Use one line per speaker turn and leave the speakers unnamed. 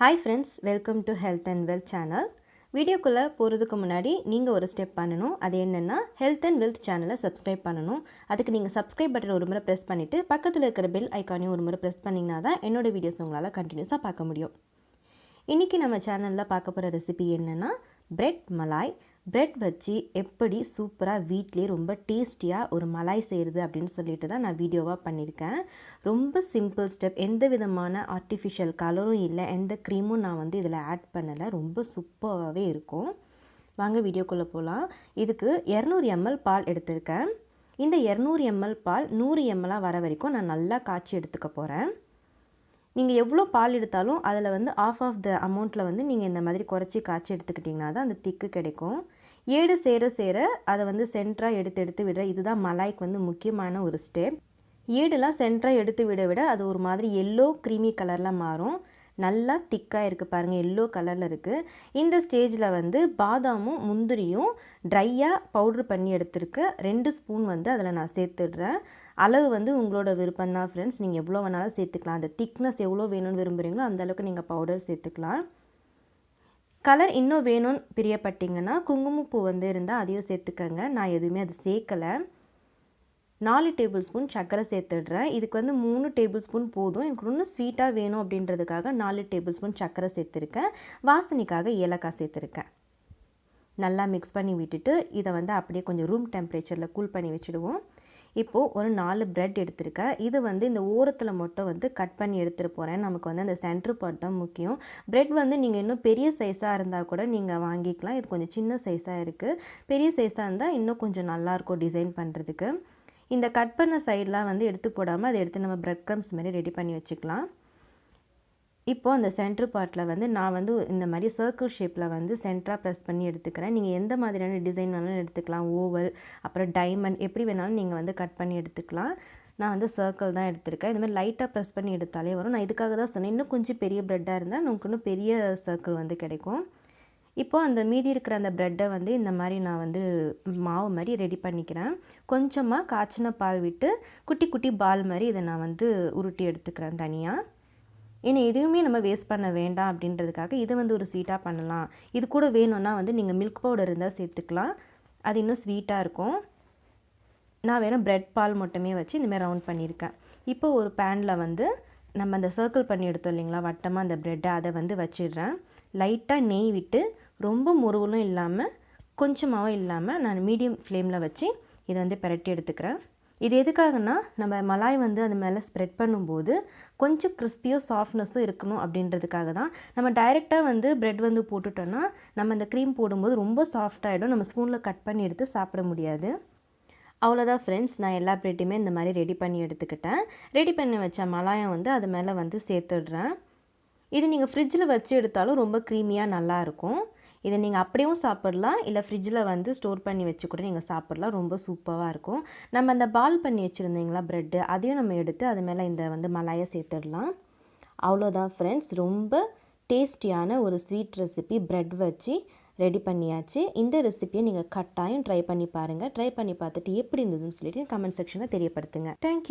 Hi friends, welcome to Health and Wealth channel. வீடியோக்குள்ள போறதுக்கு முன்னாடி நீங்க ஒரு ஸ்டெப் பண்ணனும். அது என்னன்னா Health and Wealth சேனலை சப்ஸ்கிரைப் பண்ணனும். அதுக்கு நீங்க சப்ஸ்கிரைப் பட்டன் ஒரு முறை பிரஸ் பண்ணிட்டு பக்கத்துல இருக்கிற பெல் ஐகானையும் ஒரு முறை பிரஸ் பண்ணீங்கனா தான் என்னோட வீடியோஸ் உங்களால கண்டினியூஸா பார்க்க முடியும். இன்னைக்கு நம்ம சேனல்ல பார்க்க போற ரெசிபி என்னன்னா Bread Malaai. பிரெட் வச்சு எப்படி சூப்பராக வீட்டிலே ரொம்ப டேஸ்டியாக ஒரு மலாய் செய்கிறது அப்படின்னு சொல்லிட்டு தான் நான் வீடியோவாக பண்ணியிருக்கேன். ரொம்ப சிம்பிள் ஸ்டெப், எந்த விதமான ஆர்டிஃபிஷியல் கலரும் இல்லை, எந்த க்ரீமும் நான் வந்து இதில் ஆட் பண்ணலை. ரொம்ப சூப்பராகவே இருக்கும். வாங்க வீடியோக்குள்ளே போகலாம். இதுக்கு 200 ml பால் எடுத்திருக்கேன். இந்த 200 ml பால் 100 ml வர வரைக்கும் நான் நல்லா காய்ச்சி எடுத்துக்க போகிறேன். நீங்கள் எவ்வளோ பால் எடுத்தாலும் அதில் வந்து ஆஃப் ஆஃப் த அமௌண்ட்டில் வந்து நீங்கள் இந்த மாதிரி குறைச்சி காய்ச்சி எடுத்துக்கிட்டிங்கன்னா தான் அந்த திக்கு கிடைக்கும். ஏடு சேர அதை வந்து சென்டராக எடுத்து விடுற இதுதான் மலாய்க்கு வந்து முக்கியமான ஒரு ஸ்டெப். ஏடுலாம் சென்டராக எடுத்து விட அது ஒரு மாதிரி எல்லோ க்ரீமி கலரில் மாறும். நல்லா திக்காக இருக்குது பாருங்கள், எல்லோ கலரில் இருக்குது. இந்த ஸ்டேஜில் வந்து பாதாமும் முந்திரியும் ட்ரையாக பவுட்ரு பண்ணி எடுத்துருக்க 2 ஸ்பூன் வந்து அதில் நான் சேர்த்துடுறேன். அளவு வந்து உங்களோட விருப்பம் தான் ஃப்ரெண்ட்ஸ், நீங்கள் எவ்வளோ வேணாலும் சேர்த்துக்கலாம். அந்த திக்னஸ் எவ்வளோ வேணும்னு விரும்புகிறீங்களோ அந்தளவுக்கு நீங்கள் பவுடர் சேர்த்துக்கலாம். கலர் இன்னும் வேணும்னு பிரியப்பட்டிங்கன்னா குங்குமப்பூ வந்து இருந்தால் அதையும் சேர்த்துக்கங்க. நான் எதுவுமே அது சேர்க்கலை. 4 டேபிள் ஸ்பூன் சர்க்கரை சேர்த்துடுறேன். இதுக்கு வந்து 3 டேபிள் ஸ்பூன் போதும். எனக்கு இன்னும் ஸ்வீட்டாக வேணும் அப்படின்றதுக்காக 4 டேபிள் ஸ்பூன் சர்க்கரை சேர்த்துருக்கேன். வாசனைக்காக ஏலக்காய் சேர்த்துருக்கேன். நல்லா மிக்ஸ் பண்ணி விட்டுட்டு இதை வந்து அப்படியே கொஞ்சம் ரூம் டெம்பரேச்சரில் கூல் பண்ணி வச்சுடுவோம். இப்போது ஒரு 4 பிரெட் எடுத்திருக்கேன். இது வந்து இந்த ஓரத்தில் மட்டும் வந்து கட் பண்ணி எடுத்துகிட்டு போகிறேன். நமக்கு வந்து அந்த சென்ட்ரு பார்ட் தான் முக்கியம். பிரெட் வந்து நீங்கள் இன்னும் பெரிய சைஸாக இருந்தால் கூட நீங்கள் வாங்கிக்கலாம். இது கொஞ்சம் சின்ன சைஸாக இருக்குது. பெரிய சைஸாக இருந்தால் இன்னும் கொஞ்சம் நல்லாயிருக்கும் டிசைன் பண்ணுறதுக்கு. இந்த கட் பண்ண சைடெலாம் வந்து எடுத்து போடாமல் அதை எடுத்து நம்ம பிரெட் க்ரம்ஸ் மாதிரி ரெடி பண்ணி வச்சுக்கலாம். இப்போது அந்த சென்ட்ரு பார்ட்டில் வந்து நான் வந்து இந்த மாதிரி சர்க்கிள் ஷேப்பில் வந்து சென்டராக ப்ரெஸ் பண்ணி எடுத்துக்கிறேன். நீங்கள் எந்த மாதிரியான டிசைன் வேணாலும் எடுத்துக்கலாம். ஓவல், அப்புறம் டைமண்ட், எப்படி வேணாலும் நீங்கள் வந்து கட் பண்ணி எடுத்துக்கலாம். நான் வந்து சர்க்கிள் தான் எடுத்திருக்கேன். இந்த மாதிரி லைட்டாக ப்ரெஸ் பண்ணி எடுத்தாலே வரும். நான் இதுக்காக தான் சொன்னேன், இன்னும் கொஞ்சம் பெரிய ப்ரெட்டாக இருந்தால் நமக்கு இன்னும் பெரிய சர்க்கிள் வந்து கிடைக்கும். இப்போது அந்த மீதி இருக்கிற அந்த ப்ரெட்டை வந்து இந்த மாதிரி நான் வந்து மாவு மாதிரி ரெடி பண்ணிக்கிறேன். கொஞ்சமாக காய்ச்சின பால் விட்டு குட்டி குட்டி பால் மாதிரி இதை நான் வந்து உருட்டி எடுத்துக்கிறேன் தனியாக. ஏன்னா எதுவுமே நம்ம வேஸ்ட் பண்ண வேண்டாம் அப்படின்றதுக்காக இதை வந்து ஒரு ஸ்வீட்டாக பண்ணலாம். இது கூட வேணும்னா வந்து நீங்கள் மில்க் பவுடர் இருந்தால் சேர்த்துக்கலாம். அது இன்னும் ஸ்வீட்டாக இருக்கும். நான் வெறும் பிரெட் பால் மட்டுமே வச்சு இந்தமாதிரி ரவுண்ட் பண்ணியிருக்கேன். இப்போ ஒரு பேனில் வந்து நம்ம அந்த சர்க்கிள் பண்ணி எடுத்தோம் இல்லைங்களா வட்டமாக அந்த ப்ரெட்டை, அதை வந்து வச்சிடுறேன். லைட்டாக நெய் விட்டு ரொம்ப முருவலும் இல்லாமல் கொஞ்சமாகவும் இல்லாமல் நான் மீடியம் ஃப்ளேமில் வச்சு இதை வந்து பிரட்டி எடுத்துக்கிறேன். இது எதுக்காகனா நம்ம மலாய் வந்து அது மேலே ஸ்ப்ரெட் பண்ணும்போது கொஞ்சம் கிறிஸ்பியும் சாஃப்ட்னஸும் இருக்கணும் அப்படின்றதுக்காக தான். நம்ம டைரெக்டாக வந்து ப்ரெட் வந்து போட்டுட்டோன்னா நம்ம அந்த க்ரீம் போடும்போது ரொம்ப சாஃப்டாகிடும். நம்ம ஸ்பூனில் கட் பண்ணி எடுத்து சாப்பிட முடியாது. அவ்வளோதான் ஃப்ரெண்ட்ஸ், நான் எல்லா ப்ரெட்டையுமே இந்த மாதிரி ரெடி பண்ணி எடுத்துக்கிட்டேன். ரெடி பண்ணி வச்ச மலாயம் வந்து அது மேலே வந்து சேர்த்துடுறேன். இது நீங்கள் ஃப்ரிட்ஜில் வச்சு எடுத்தாலும் ரொம்ப க்ரீமியாக நல்லாயிருக்கும். இதை நீங்கள் அப்படியும் சாப்பிடலாம், இல்லை ஃப்ரிட்ஜில் வந்து ஸ்டோர் பண்ணி வச்சு கூட நீங்கள் சாப்பிடலாம். ரொம்ப சூப்பராக இருக்கும். நம்ம அந்த பால் பண்ணி வச்சுருந்தீங்களா ப்ரெட்டு, அதையும் நம்ம எடுத்து அது மேலே இந்த வந்து மலாயை சேர்த்துடலாம். அவ்வளோதான் ஃப்ரெண்ட்ஸ், ரொம்ப டேஸ்டியான ஒரு ஸ்வீட் ரெசிபி ப்ரெட் வச்சு ரெடி பண்ணியாச்சு. இந்த ரெசிபியை நீங்கள் கட்டாயம் ட்ரை பண்ணி பாருங்கள். ட்ரை பண்ணி பார்த்துட்டு எப்படி இருந்ததுன்னு சொல்லிட்டு கமெண்ட் செக்ஷனில் தெரியப்படுத்துங்க. தேங்க்யூ.